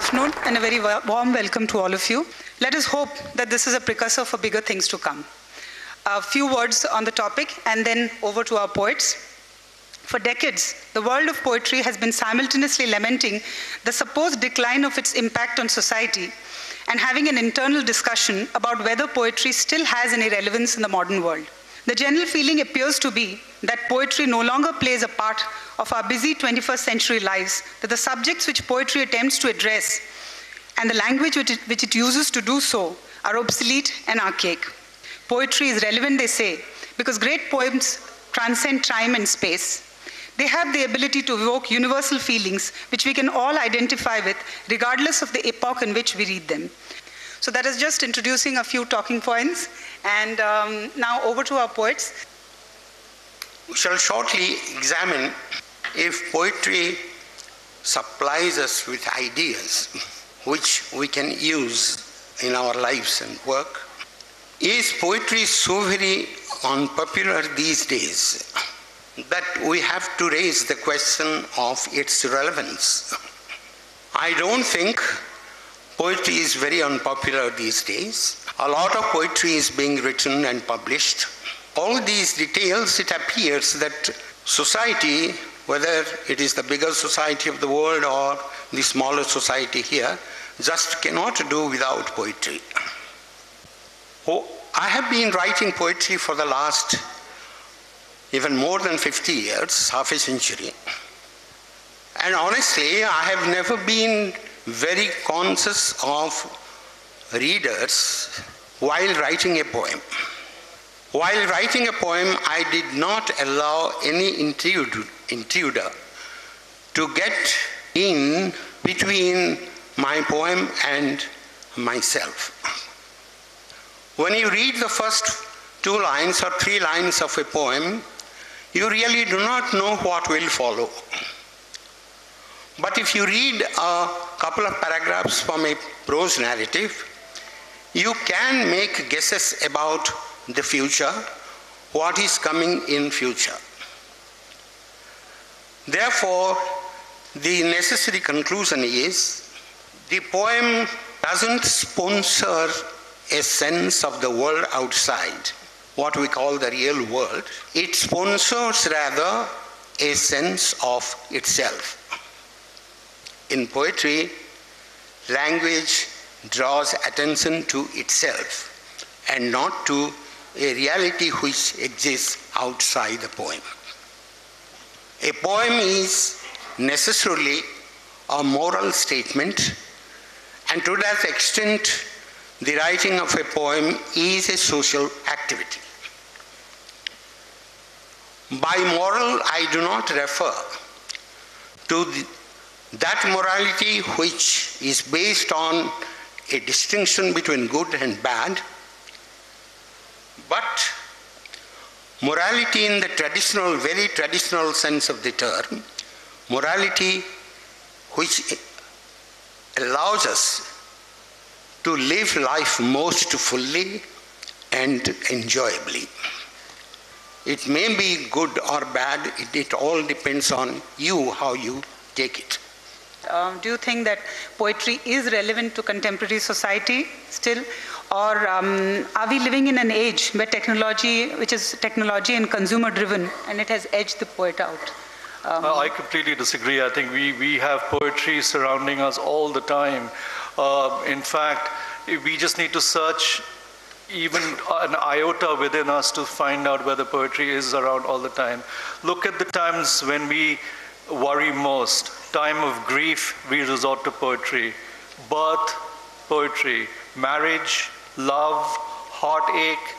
afternoon and a very warm welcome to all of you. Let us hope that this is a precursor for bigger things to come. A few words on the topic and then over to our poets. For decades, the world of poetry has been simultaneously lamenting the supposed decline of its impact on society and having an internal discussion about whether poetry still has any relevance in the modern world. The general feeling appears to be that poetry no longer plays a part of our busy 21st century lives, that the subjects which poetry attempts to address and the language which it uses to do so are obsolete and archaic. Poetry is relevant, they say, because great poems transcend time and space. They have the ability to evoke universal feelings which we can all identify with, regardless of the epoch in which we read them. So that is just introducing a few talking points, and now over to our poets. We shall shortly examine if poetry supplies us with ideas which we can use in our lives and work. Is poetry so very unpopular these days that we have to raise the question of its relevance? I don't think poetry is very unpopular these days. A lot of poetry is being written and published. All these details, it appears that society, whether it is the bigger society of the world or the smaller society here, just cannot do without poetry. I have been writing poetry for the last even more than 50 years, half a century. And honestly, I have never been very conscious of readers while writing a poem. While writing a poem, I did not allow any intruder to get in between my poem and myself. When you read the first 2 lines or 3 lines of a poem, you really do not know what will follow. But if you read a couple of paragraphs from a prose narrative, you can make guesses about the future, what is coming in future. Therefore, the necessary conclusion is the poem doesn't sponsor a sense of the world outside, what we call the real world. It sponsors rather a sense of itself. In poetry, language draws attention to itself and not to a reality which exists outside the poem. A poem is necessarily a moral statement, and to that extent, the writing of a poem is a social activity. By moral, I do not refer to that morality which is based on a distinction between good and bad, but morality in the traditional, very traditional sense of the term, morality which allows us to live life most fully and enjoyably. It may be good or bad, it all depends on you, how you take it. Do you think that poetry is relevant to contemporary society still? Or are we living in an age where technology, which is technology and consumer driven, and it has edged the poet out? I completely disagree. I think we have poetry surrounding us all the time. In fact, we just need to search even an iota within us to find out whether poetry is around all the time. Look at the times when we worry most. Time of grief, we resort to poetry. Birth, poetry. Marriage, love, heartache,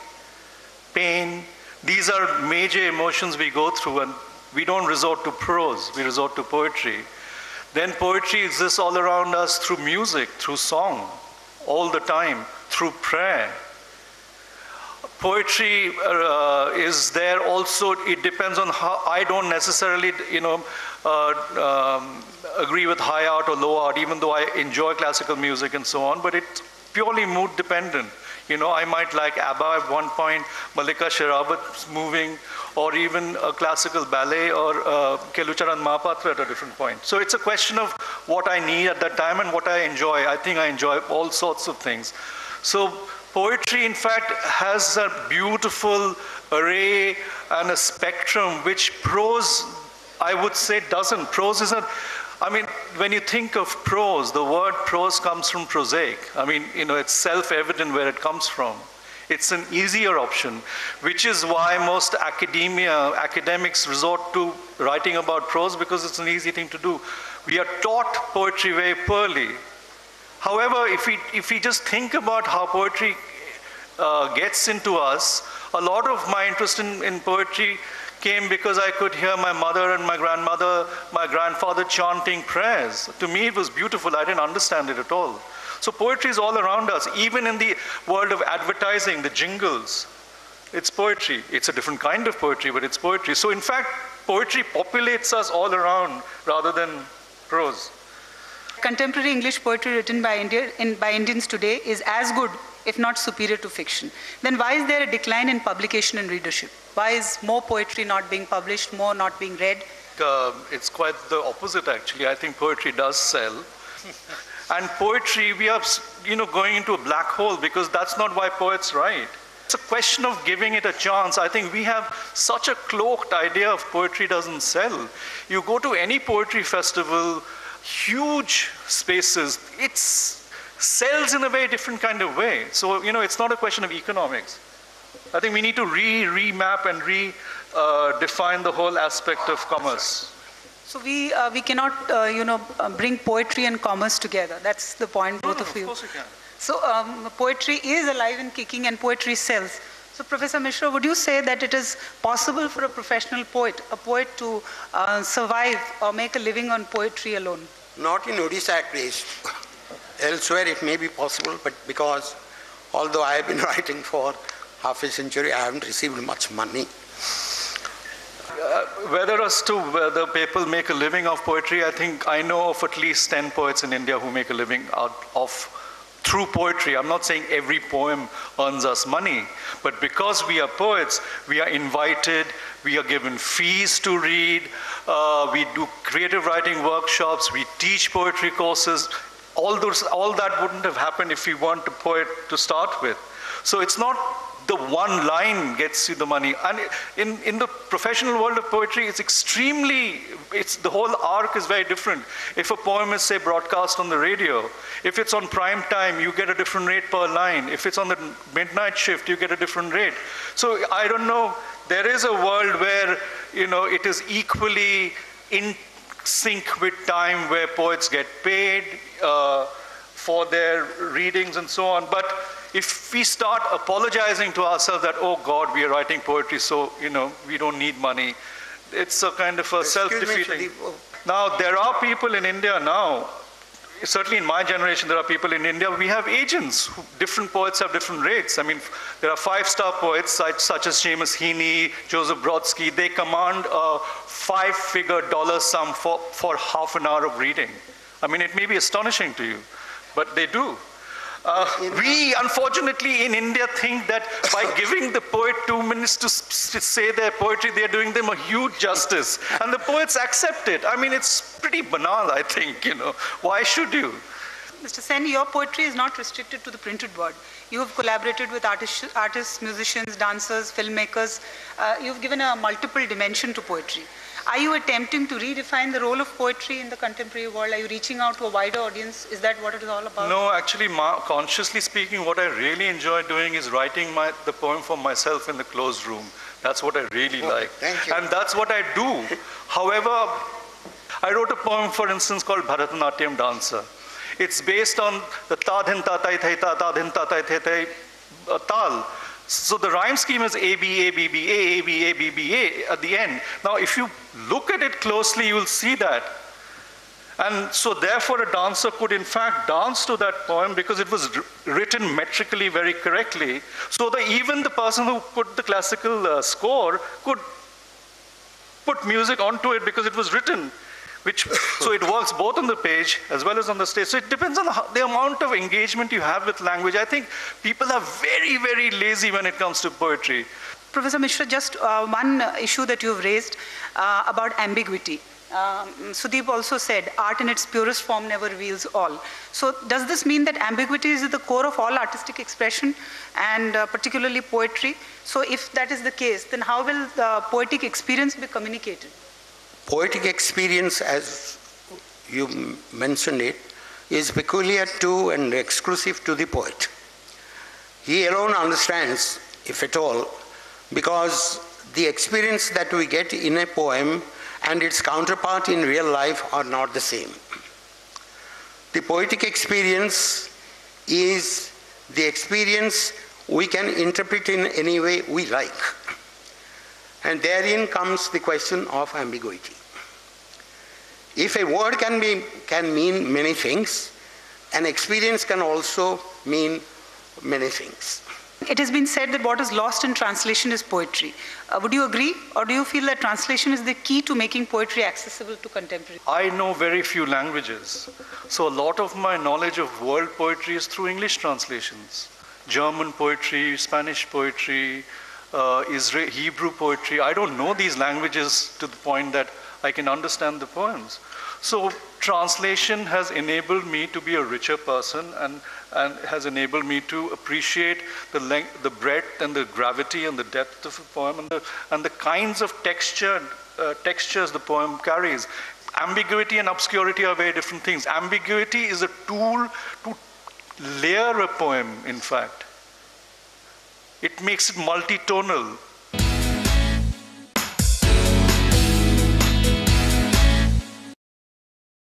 pain. These are major emotions we go through, and we don't resort to prose, we resort to poetry. Then poetry exists all around us through music, through song, all the time, through prayer. Poetry is there also. It depends on how. I don't necessarily, agree with high art or low art, even though I enjoy classical music and so on, but it's purely mood dependent. You know, I might like ABBA at one point, Malika Sherawat's moving, or even a classical ballet, or Kelucharan Mahapatra at a different point. So it's a question of what I need at that time and what I enjoy. I think I enjoy all sorts of things. So poetry, in fact, has a beautiful array and a spectrum which prose, I would say, doesn't. Prose isn't. I mean, when you think of prose, the word prose comes from prosaic. I mean, you know, it's self-evident where it comes from. It's an easier option, which is why most academics resort to writing about prose, because it's an easy thing to do. We are taught poetry very poorly. However, if we just think about how poetry gets into us, a lot of my interest in poetry came because I could hear my mother and my grandfather chanting prayers. To me, it was beautiful. I didn't understand it at all. So poetry is all around us, even in the world of advertising, the jingles. It's poetry. It's a different kind of poetry, but it's poetry. So in fact, poetry populates us all around rather than prose. Contemporary English poetry written by Indians today is as good, if not superior, to fiction. Then why is there a decline in publication and readership? Why is more poetry not being published, more not being read? It's quite the opposite, actually. I think poetry does sell. And poetry, we are, you know, going into a black hole, because that's not why poets write. It's a question of giving it a chance. I think we have such a cloaked idea of poetry doesn't sell. You go to any poetry festival, huge spaces, it sells in a very different kind of way. So, you know, it's not a question of economics. I think we need to remap and redefine the whole aspect of commerce. So we cannot, you know, bring poetry and commerce together. That's the point, both of you. Of course we can. So poetry is alive and kicking, and poetry sells. So Professor Mishra, would you say that it is possible for a professional poet, to survive or make a living on poetry alone? Not in Odisha at least. Elsewhere it may be possible, but because although I have been writing for half a century, I haven't received much money. Whether people make a living of poetry, I think I know of at least 10 poets in India who make a living through poetry. I'm not saying every poem earns us money, but because we are poets, we are invited, we are given fees to read, we do creative writing workshops, we teach poetry courses. All that wouldn't have happened if we weren't a poet to start with. So it's not the one line gets you the money. And in the professional world of poetry, it's the whole arc is very different. If a poem is, say, broadcast on the radio, if it's on prime time, you get a different rate per line. If it's on the midnight shift, you get a different rate. So I don't know, there is a world where, you know, it is equally in sync with time, where poets get paid for their readings and so on. But if we start apologizing to ourselves that, oh God, we are writing poetry, so, you know, we don't need money, it's a kind of a self-defeating. Now, there are people in India now, certainly in my generation, there are people in India, we have agents. Different poets have different rates. I mean, there are 5-star poets such as Seamus Heaney, Joseph Brodsky. They command a 5-figure dollar sum for half an hour of reading. I mean, it may be astonishing to you, but they do. We, unfortunately, in India think that by giving the poet 2 minutes to say their poetry, they're doing them a huge justice. And the poets accept it. I mean, it's pretty banal, I think, you know. Why should you? Mr. Sen, your poetry is not restricted to the printed word. You have collaborated with artists, musicians, dancers, filmmakers. You've given a multiple dimension to poetry. Are you attempting to redefine the role of poetry in the contemporary world? Are you reaching out to a wider audience? Is that what it is all about? No, actually, consciously speaking, what I really enjoy doing is writing the poem for myself in the closed room. That's what I really like. Thank you. And that's what I do. However, I wrote a poem, for instance, called Bharatanatyam Dancer. It's based on the ta-dhin ta-tai thai-ta, ta-dhin ta-tai thai-tai tal. So the rhyme scheme is A, B, A, B, B, A, B, A, B, B, A at the end. Now, if you look at it closely, you will see that. And so therefore, a dancer could in fact dance to that poem because it was written metrically very correctly. So even the person who put the classical score could put music onto it because it was written So it works both on the page as well as on the stage. So it depends on the amount of engagement you have with language. I think people are very, very lazy when it comes to poetry. Professor Mishra, just one issue that you've raised about ambiguity. Sudeep also said, art in its purest form never reveals all. So does this mean that ambiguity is at the core of all artistic expression, and particularly poetry? So if that is the case, then how will the poetic experience be communicated? Poetic experience, as you mentioned it, is peculiar to and exclusive to the poet. He alone understands, if at all, because the experience that we get in a poem and its counterpart in real life are not the same. The poetic experience is the experience we can interpret in any way we like. And therein comes the question of ambiguity. If a word can mean many things, an experience can also mean many things. It has been said that what is lost in translation is poetry. Would you agree, or do you feel that translation is the key to making poetry accessible to contemporaries? I know very few languages, so a lot of my knowledge of world poetry is through English translations. German poetry, Spanish poetry, Hebrew poetry. I don't know these languages to the point that I can understand the poems. So translation has enabled me to be a richer person and has enabled me to appreciate the length, the breadth and the gravity and the depth of a poem and the kinds of textures the poem carries. Ambiguity and obscurity are very different things. Ambiguity is a tool to layer a poem, in fact. It makes it multitonal.